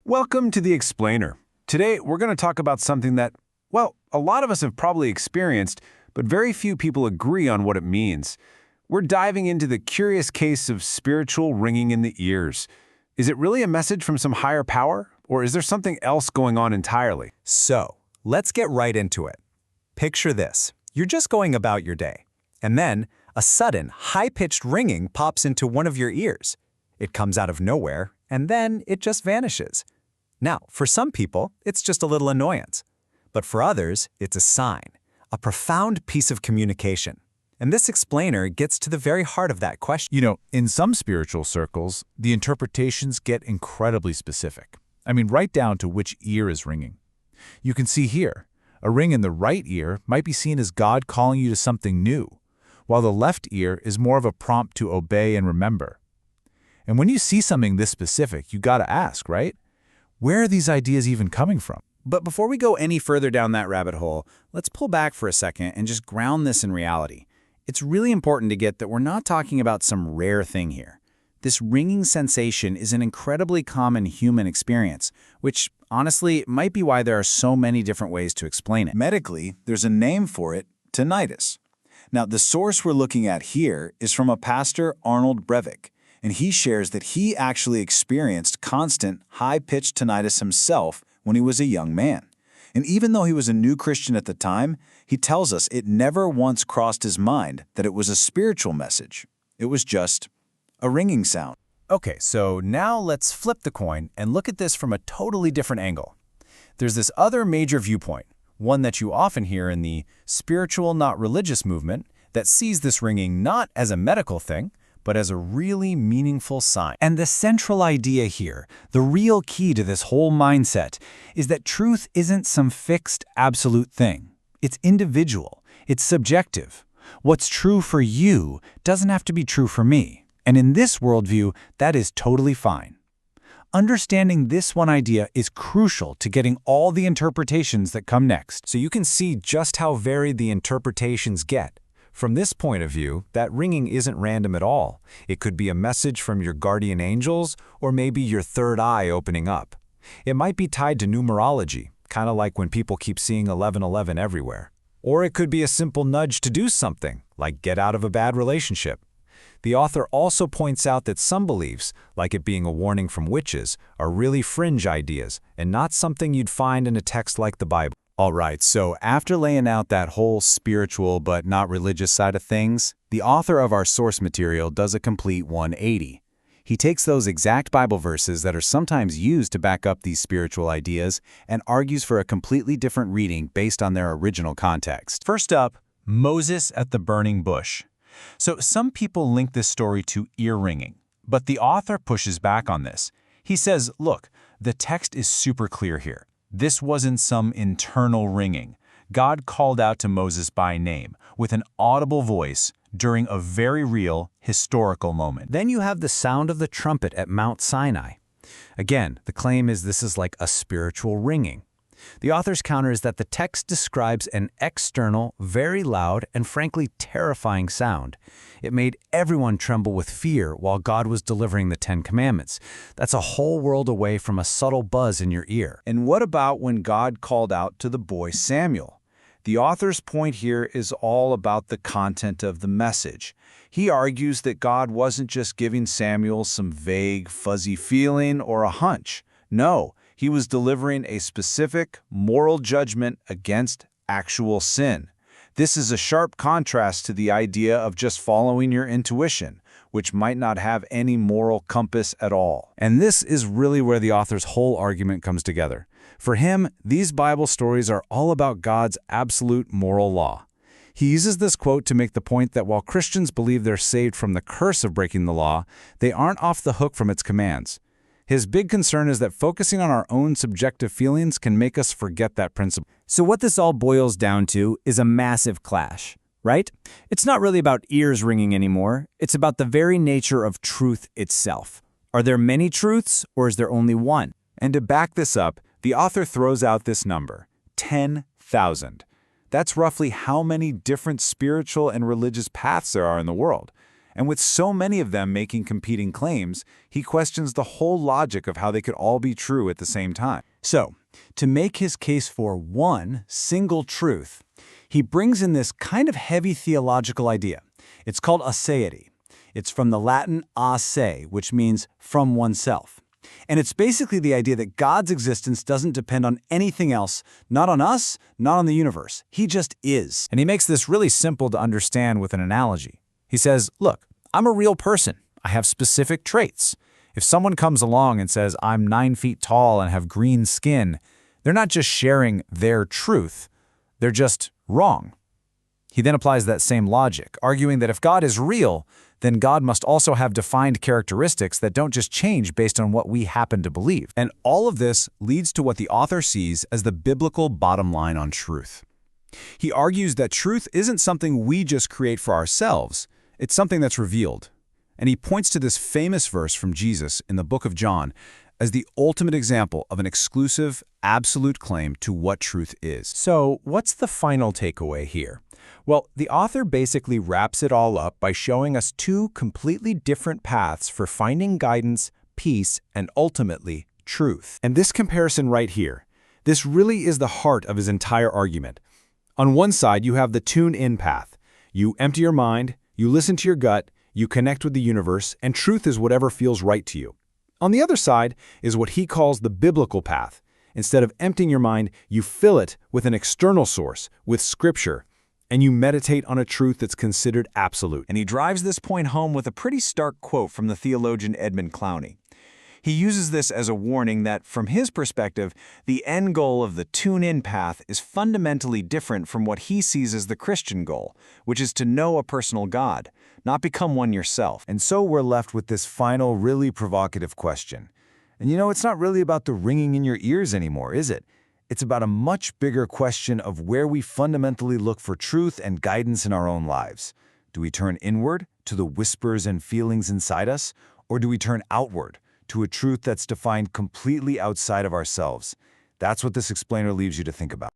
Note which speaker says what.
Speaker 1: Welcome to The Explainer. Today, we're going to talk about something that, well, a lot of us have probably experienced, but very few people agree on what it means. We're diving into the curious case of spiritual ringing in the ears. Is it really a message from some higher power, or is there something else going on entirely?
Speaker 2: So, let's get right into it. Picture this. You're just going about your day, and then a sudden, high-pitched ringing pops into one of your ears. It comes out of nowhere, and then it just vanishes. Now, for some people, it's just a little annoyance. But for others, it's a sign, a profound piece of communication. And this explainer gets to the very heart of that question.
Speaker 3: You know, in some spiritual circles, the interpretations get incredibly specific. I mean, right down to which ear is ringing. You can see here, a ring in the right ear might be seen as God calling you to something new, while the left ear is more of a prompt to obey and remember. And when you see something this specific, you gotta ask, right? Where are these ideas even coming from?
Speaker 4: But before we go any further down that rabbit hole, let's pull back for a second and just ground this in reality. It's really important to get that we're not talking about some rare thing here. This ringing sensation is an incredibly common human experience, which honestly might be why there are so many different ways to explain it.
Speaker 5: Medically, there's a name for it, tinnitus. Now, the source we're looking at here is from a Pastor Arnold Brevick, and he shares that he actually experienced constant, high-pitched tinnitus himself when he was a young man. And even though he was a new Christian at the time, he tells us it never once crossed his mind that it was a spiritual message. It was just a ringing sound.
Speaker 2: Okay, so now let's flip the coin and look at this from a totally different angle. There's this other major viewpoint, one that you often hear in the spiritual, not religious movement, that sees this ringing not as a medical thing, but as a really meaningful sign. And the central idea here, the real key to this whole mindset, is that truth isn't some fixed, absolute thing. It's individual. It's subjective. What's true for you doesn't have to be true for me. And in this worldview, that is totally fine. Understanding this one idea is crucial to getting all the interpretations that come next.
Speaker 1: So you can see just how varied the interpretations get. From this point of view, that ringing isn't random at all. It could be a message from your guardian angels, or maybe your third eye opening up. It might be tied to numerology, kind of like when people keep seeing 1111 everywhere. Or it could be a simple nudge to do something, like get out of a bad relationship. The author also points out that some beliefs, like it being a warning from witches, are really fringe ideas and not something you'd find in a text like the Bible.
Speaker 2: All right, so after laying out that whole spiritual but not religious side of things, the author of our source material does a complete 180. He takes those exact Bible verses that are sometimes used to back up these spiritual ideas and argues for a completely different reading based on their original context.
Speaker 3: First up, Moses at the burning bush. So some people link this story to ear ringing, but the author pushes back on this. He says, look, the text is super clear here. This wasn't some internal ringing. God called out to Moses by name, with an audible voice, during a very real, historical moment.
Speaker 2: Then you have the sound of the trumpet at Mount Sinai. Again, the claim is this is like a spiritual ringing. The author's counter is that the text describes an external, very loud, and frankly terrifying sound. It made everyone tremble with fear while God was delivering the Ten Commandments. That's a whole world away from a subtle buzz in your ear.
Speaker 5: And what about when God called out to the boy Samuel? The author's point here is all about the content of the message. He argues that God wasn't just giving Samuel some vague, fuzzy feeling or a hunch. No, he was delivering a specific moral judgment against actual sin. This is a sharp contrast to the idea of just following your intuition, which might not have any moral compass at all.
Speaker 1: And this is really where the author's whole argument comes together. For him, these Bible stories are all about God's absolute moral law. He uses this quote to make the point that while Christians believe they're saved from the curse of breaking the law, they aren't off the hook from its commands. His big concern is that focusing on our own subjective feelings can make us forget that principle.
Speaker 4: So what this all boils down to is a massive clash, right? It's not really about ears ringing anymore. It's about the very nature of truth itself. Are there many truths, or is there only one?
Speaker 1: And to back this up, the author throws out this number, 10,000. That's roughly how many different spiritual and religious paths there are in the world.
Speaker 5: And with so many of them making competing claims, he questions the whole logic of how they could all be true at the same time.
Speaker 2: So, to make his case for one single truth, he brings in this kind of heavy theological idea. It's called aseity. It's from the Latin a se, which means from oneself. And it's basically the idea that God's existence doesn't depend on anything else, not on us, not on the universe. He just is.
Speaker 1: And he makes this really simple to understand with an analogy. He says, look, I'm a real person. I have specific traits. If someone comes along and says, I'm 9 feet tall and have green skin, they're not just sharing their truth. They're just wrong. He then applies that same logic, arguing that if God is real, then God must also have defined characteristics that don't just change based on what we happen to believe.
Speaker 4: And all of this leads to what the author sees as the biblical bottom line on truth. He argues that truth isn't something we just create for ourselves, it's something that's revealed. And he points to this famous verse from Jesus in the book of John as the ultimate example of an exclusive, absolute claim to what truth is.
Speaker 2: So, what's the final takeaway here? Well, the author basically wraps it all up by showing us two completely different paths for finding guidance, peace, and ultimately, truth.
Speaker 4: And this comparison right here, this really is the heart of his entire argument. On one side, you have the tune-in path. You empty your mind, you listen to your gut, you connect with the universe, and truth is whatever feels right to you. On the other side is what he calls the biblical path. Instead of emptying your mind, you fill it with an external source, with Scripture, and you meditate on a truth that's considered absolute.
Speaker 5: And he drives this point home with a pretty stark quote from the theologian Edmund Clowney. He uses this as a warning that, from his perspective, the end goal of the tune-in path is fundamentally different from what he sees as the Christian goal, which is to know a personal God, not become one yourself.
Speaker 1: And so we're left with this final, really provocative question. And it's not really about the ringing in your ears anymore, is it? It's about a much bigger question of where we fundamentally look for truth and guidance in our own lives. Do we turn inward to the whispers and feelings inside us, or do we turn outward to a truth that's defined completely outside of ourselves? That's what this explainer leaves you to think about.